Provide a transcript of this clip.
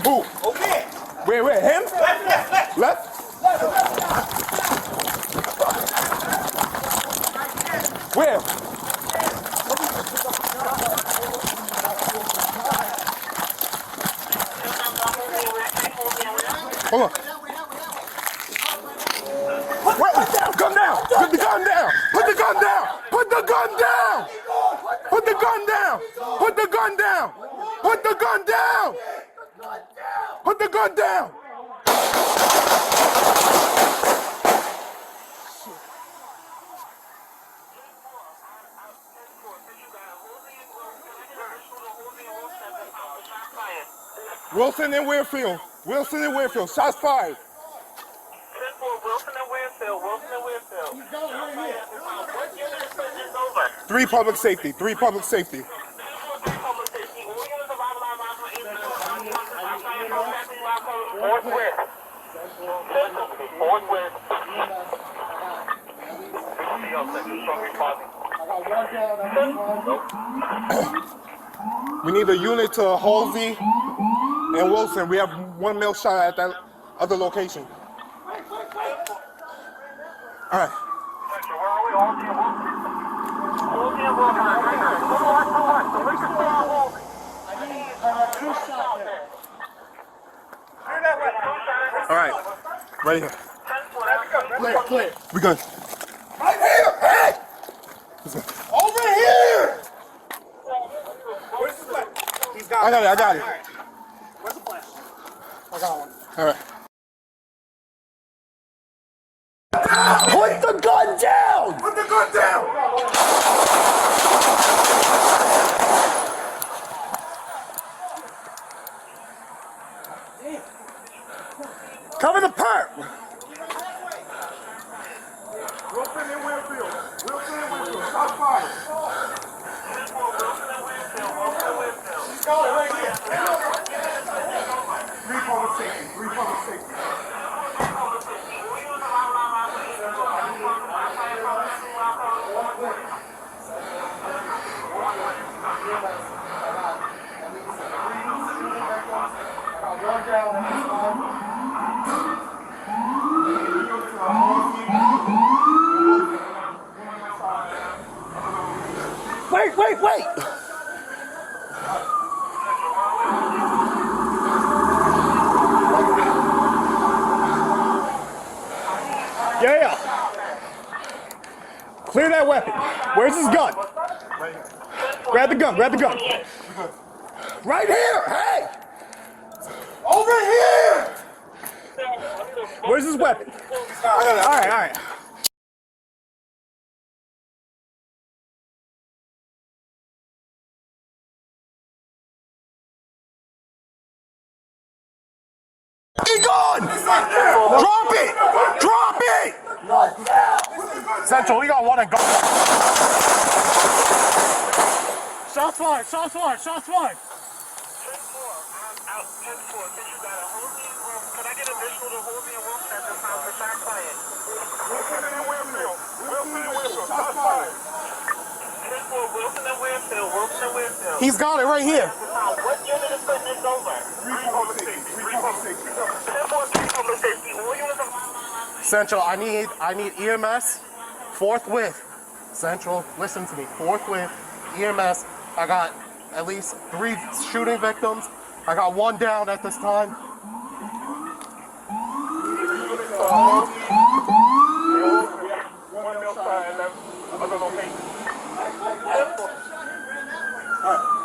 Who? Over there. Where? Him? Left? Where? Hold on. Come down. Put the gun down. Put the gun down. Put the gun down. Put the gun down. Put the gun down. Put the gun down. Put the gun down. Wilson and Weirfield. Wilson and Weirfield. Shots fired. Wilson and Weirfield. He's going right here. What unit is this over? 3 public safety. 3 public safety. We need a unit to Halsey and Wilson. We have 1 male shot at that other location. All right. All right. Right here. Clear. We good. Right here. Hey. Over here. Where's the flag? He's got I got it. All right. Where's the flag? I got one. All right. Put the gun down! Put the gun down! Cover the perp! Wilson and Weirfield. Shots fired. He's going right here. 3 public safety. 3 public safety. Wait! Yeah. Clear that weapon. Where's his gun? Grab the gun. Right here! Hey! Over here! Where's his weapon? All right. Be gone! Drop it! Central, we got one and go. Shots fired! Can I get a visual to Halsey and Wilson at this time for shot fired? Wilson and Weirfield. Shots fired. Wilson and Weirfield. He's got it right here. What unit is putting this over? 3 public safety. 3 public safety. 10-4, 3 public safety. All units are... Central, I need EMS forthwith. Central, listen to me. Forthwith, EMS. I got at least 3 shooting victims. I got 1 down at this time. One male side, other location.